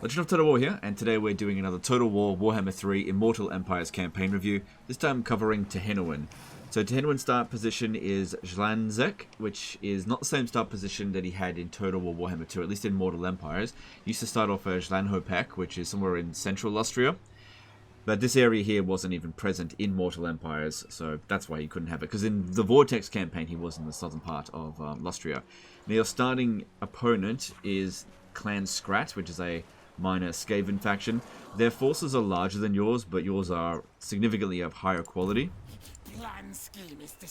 Legend of Total War here, and today we're doing another Total War Warhammer 3 Immortal Empires campaign review, this time covering Tehenhauin. So Tehenhauin's start position is Zlanzek, which is not the same start position that he had in Total War Warhammer 2, at least in Mortal Empires. He used to start off as Zlanhopek, which is somewhere in central Austria. But this area here wasn't even present in Mortal Empires, so that's why he couldn't have it. Because in the Vortex campaign, he was in the southern part of Austria. Now your starting opponent is Clan Scrat, which is a minor Skaven faction. Their forces are larger than yours, but yours are significantly of higher quality.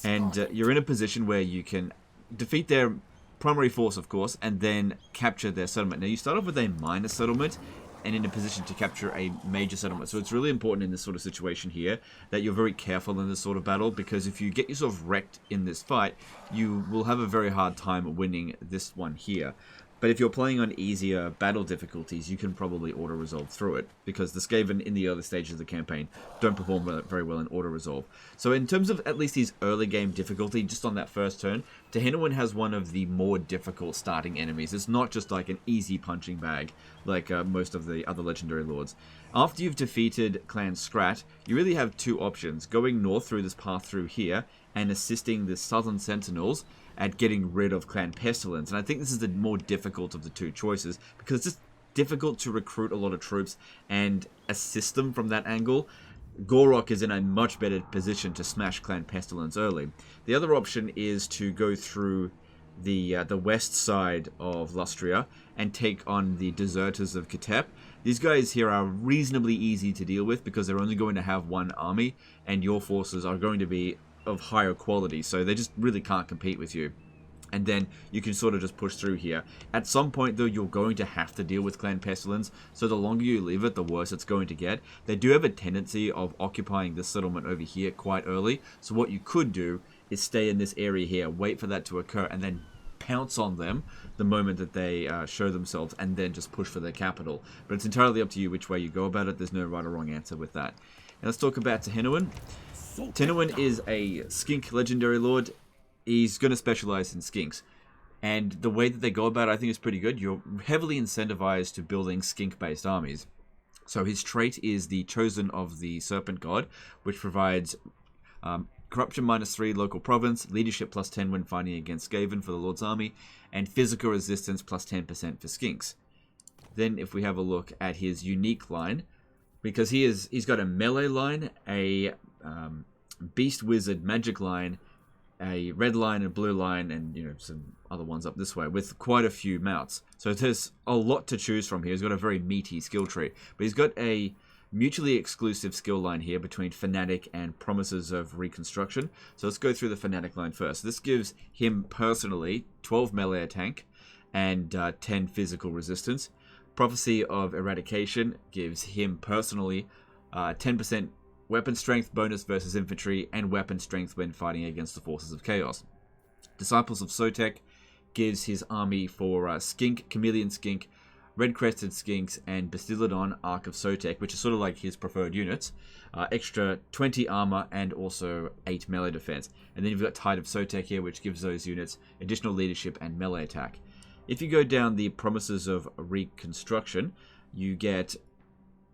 And you're in a position where you can defeat their primary force, of course, and then capture their settlement. Now you start off with a minor settlement and in a position to capture a major settlement. So it's really important in this sort of situation here that you're very careful in this sort of battle, because if you get yourself wrecked in this fight, you will have a very hard time winning this one here. But if you're playing on easier battle difficulties, you can probably auto-resolve through it, because the Skaven in the early stages of the campaign don't perform very well in auto-resolve. So in terms of at least his early game difficulty, just on that first turn, Tehenhauin has one of the more difficult starting enemies. It's not just like an easy punching bag like most of the other legendary lords. After you've defeated Clan Scrat, you really have two options: going north through this path through here and assisting the southern sentinels at getting rid of Clan Pestilence. And I think this is the more difficult of the two choices, because it's just difficult to recruit a lot of troops and assist them from that angle. Gorok is in a much better position to smash Clan Pestilence early. The other option is to go through the west side of Lustria and take on the Deserters of Kitep. These guys here are reasonably easy to deal with because they're only going to have one army, and your forces are going to be of higher quality, so they just really can't compete with you. And then you can sort of just push through here. At some point though, you're going to have to deal with Clan Pestilence, so the longer you leave it, the worse it's going to get. They do have a tendency of occupying this settlement over here quite early, so what you could do is stay in this area here, wait for that to occur, and then pounce on them the moment that they show themselves, and then just push for their capital. But it's entirely up to you which way you go about it. There's no right or wrong answer with that. Now let's talk about Tehenhauin. Tehenhauin is a skink legendary lord. He's going to specialize in skinks. And the way that they go about it, I think, is pretty good. You're heavily incentivized to building skink-based armies. So his trait is the Chosen of the Serpent God, which provides Corruption -3 local province, Leadership +10 when fighting against Skaven for the Lord's Army, and Physical Resistance +10% for skinks. Then if we have a look at his unique line, because he's got a melee line, a beast wizard magic line, a red line, a blue line, and some other ones up this way, with quite a few mounts. So there's a lot to choose from here. He's got a very meaty skill tree, but he's got a mutually exclusive skill line here between Fanatic and Promises of Reconstruction. So let's go through the Fanatic line first. This gives him personally 12 melee attack and 10 physical resistance. Prophecy of Eradication gives him personally 10% weapon strength bonus versus infantry, and weapon strength when fighting against the forces of chaos. Disciples of Sotek gives his army for Skink, Chameleon Skink, Red-Crested Skinks, and Bastiladon, Ark of Sotek, which is sort of like his preferred units. Extra 20 armor and also 8 melee defense. And then you've got Tide of Sotek here, which gives those units additional leadership and melee attack. If you go down the Promises of Reconstruction, you get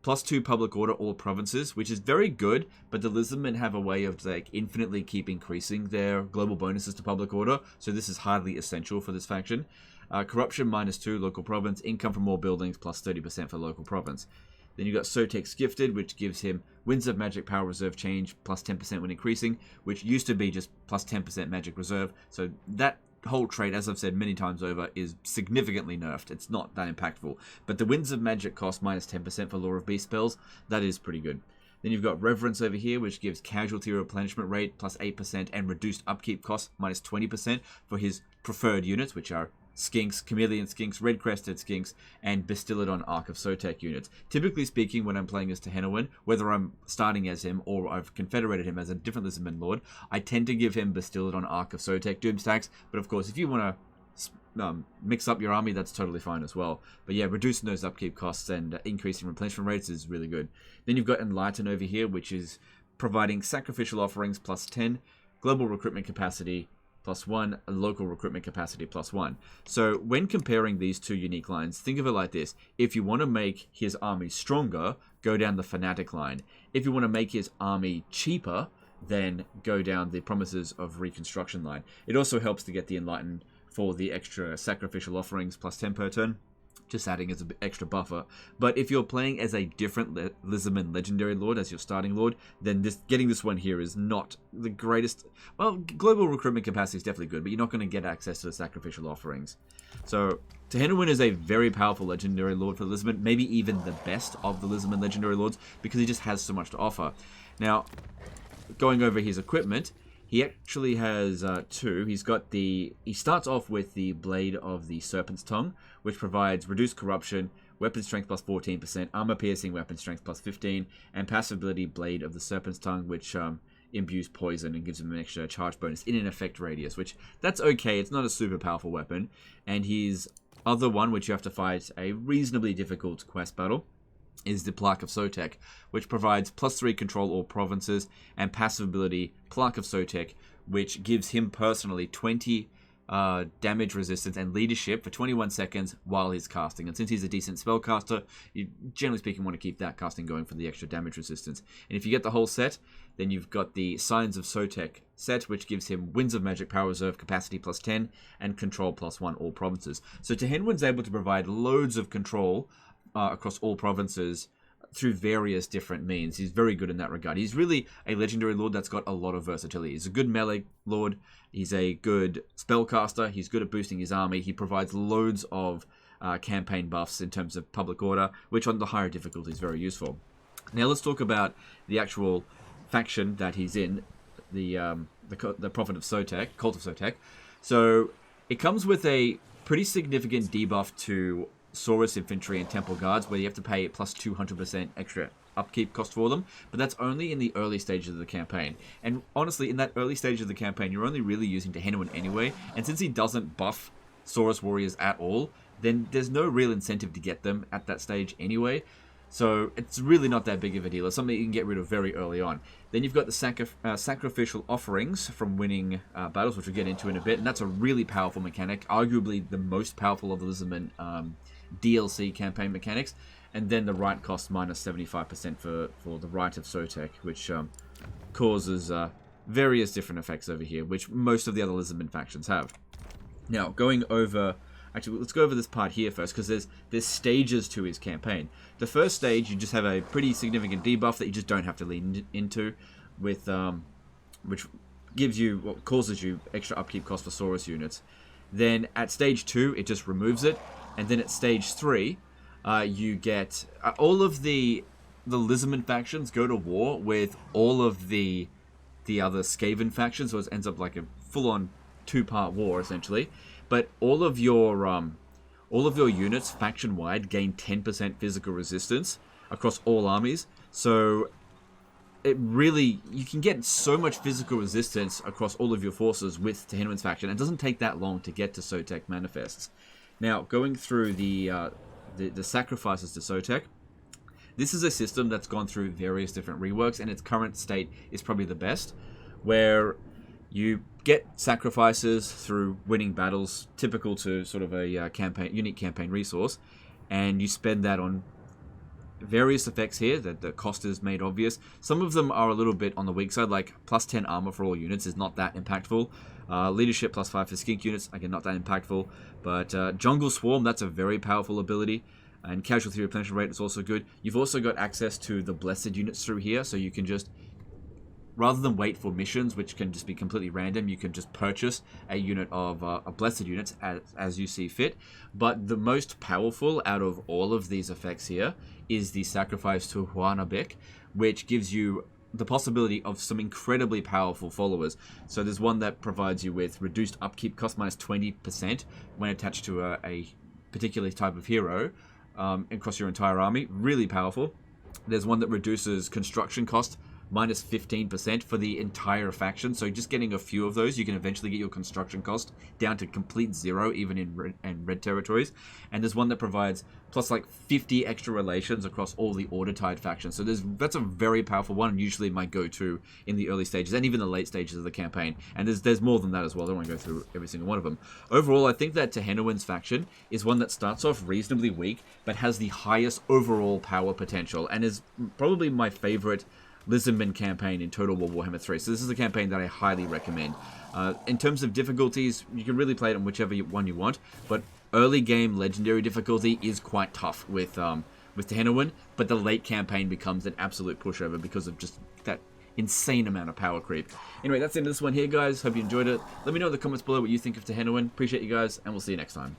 +2 public order all provinces, which is very good, but the Lizardmen have a way of infinitely keep increasing their global bonuses to public order, so this is hardly essential for this faction. Corruption -2 local province, income from all buildings +30% for local province. Then you've got Sotek's Gifted, which gives him Winds of Magic Power Reserve change +10% when increasing, which used to be just +10% Magic Reserve, so that whole trait, as I've said many times over, is significantly nerfed. It's not that impactful. But the Winds of Magic cost -10% for Lore of Beast spells. That is pretty good. Then you've got Reverence over here, which gives casualty replenishment rate +8% and reduced upkeep cost -20% for his preferred units, which are Skinks, Chameleon Skinks, Red-Crested Skinks, and Bastiladon Ark of Sotek units. Typically speaking, when I'm playing as Tehenhauin, whether I'm starting as him or I've confederated him as a different Lizardman Lord, I tend to give him Bastiladon Ark of Sotek Doomstacks, but of course, if you want to mix up your army, that's totally fine as well. But yeah, reducing those upkeep costs and increasing replenishment rates is really good. Then you've got Enlighten over here, which is providing Sacrificial Offerings +10, Global Recruitment Capacity, +1, and local recruitment capacity +1. So when comparing these two unique lines, think of it like this. If you want to make his army stronger, go down the Fanatic line. If you want to make his army cheaper, then go down the Promises of Reconstruction line. It also helps to get the Enlightened for the extra sacrificial offerings +10 per turn, just adding as an extra buffer. But if you're playing as a different Lizardman Legendary Lord as your starting Lord, then getting this one here is not the greatest. Well, global recruitment capacity is definitely good, but you're not going to get access to the sacrificial offerings. So Tehenhauin is a very powerful Legendary Lord for Lizardman, maybe even the best of the Lizardman Legendary Lords, because he just has so much to offer. Now, going over his equipment, he actually has two. He starts off with the Blade of the Serpent's Tongue, which provides reduced corruption, weapon strength +14%, armor piercing, weapon strength +15, and passive ability Blade of the Serpent's Tongue, which imbues poison and gives him an extra charge bonus in an effect radius, which that's okay. It's not a super powerful weapon. And his other one, which you have to fight a reasonably difficult quest battle, is the Plaque of Sotek, which provides +3 control all provinces, and passive ability Plaque of Sotek, which gives him personally 20 damage resistance and leadership for 21 seconds while he's casting. And since he's a decent spellcaster, you generally speaking want to keep that casting going for the extra damage resistance. And if you get the whole set, then you've got the Signs of Sotek set, which gives him Winds of Magic Power Reserve capacity +10 and control +1 all provinces. So Tehenhauin's able to provide loads of control across all provinces through various different means. He's very good in that regard. He's really a Legendary Lord that's got a lot of versatility. He's a good melee Lord. He's a good spellcaster. He's good at boosting his army. He provides loads of campaign buffs in terms of public order, which on the higher difficulty is very useful. Now let's talk about the actual faction that he's in, the Prophet of Sotek, Cult of Sotek. So it comes with a pretty significant debuff to Saurus Infantry and Temple Guards, where you have to pay plus 200% extra upkeep cost for them, but that's only in the early stages of the campaign. And honestly, in that early stage of the campaign, you're only really using Tehenhauin anyway, and since he doesn't buff Saurus Warriors at all, then there's no real incentive to get them at that stage anyway. So it's really not that big of a deal. It's something you can get rid of very early on. Then you've got the sacrificial offerings from winning battles, which we'll get into in a bit, and that's a really powerful mechanic, arguably the most powerful of the Lizardman DLC campaign mechanics. And then the right costs minus 75% for the Rite of Sotek, which causes various different effects over here, which most of the other Lizardman factions have. Now, going over... Actually, let's go over this part here first, because there's stages to his campaign. The first stage, you just have a pretty significant debuff that you just don't have to lean into, with which causes you extra upkeep cost for Saurus units. Then at stage 2, it just removes it, and then at stage 3, you get all of the Lizardman factions go to war with all of the other Skaven factions, so it ends up like a full-on 2-part war essentially. But all of your units faction-wide gain 10% physical resistance across all armies. So you can get so much physical resistance across all of your forces with Tehenhauin's faction. It doesn't take that long to get to Sotek Manifests. Now, going through the sacrifices to Sotek, this is a system that's gone through various different reworks, and its current state is probably the best, where you get sacrifices through winning battles, typical to sort of a unique campaign resource, and you spend that on various effects here that the cost is made obvious. Some of them are a little bit on the weak side, like plus 10 armor for all units is not that impactful. Leadership plus 5 for skink units, again, not that impactful. But Jungle Swarm, that's a very powerful ability. And Casualty Replenishment Rate is also good. You've also got access to the Blessed units through here, so you can just... rather than wait for missions, which can just be completely random, you can just purchase a unit of Blessed units as you see fit. But the most powerful out of all of these effects here is the Sacrifice to Huanabek, which gives you the possibility of some incredibly powerful followers. So there's one that provides you with reduced upkeep cost minus 20% when attached to a particular type of hero across your entire army. Really powerful. There's one that reduces construction cost minus 15% for the entire faction. So just getting a few of those, you can eventually get your construction cost down to complete zero, even in red territories. And there's one that provides plus like 50 extra relations across all the Order-Tide factions. So that's a very powerful one, and usually my go-to in the early stages and even the late stages of the campaign. And there's more than that as well. I don't want to go through every single one of them. Overall, I think that Tehenhauin's faction is one that starts off reasonably weak, but has the highest overall power potential, and is probably my favorite Lizardman campaign in Total War Warhammer 3. So this is a campaign that I highly recommend. In terms of difficulties, you can really play it on whichever one you want, but early game legendary difficulty is quite tough with Tehenhauin, but the late campaign becomes an absolute pushover because of just that insane amount of power creep. Anyway, that's the end of this one here, guys. Hope you enjoyed it. Let me know in the comments below what you think of Tehenhauin. Appreciate you guys, and we'll see you next time.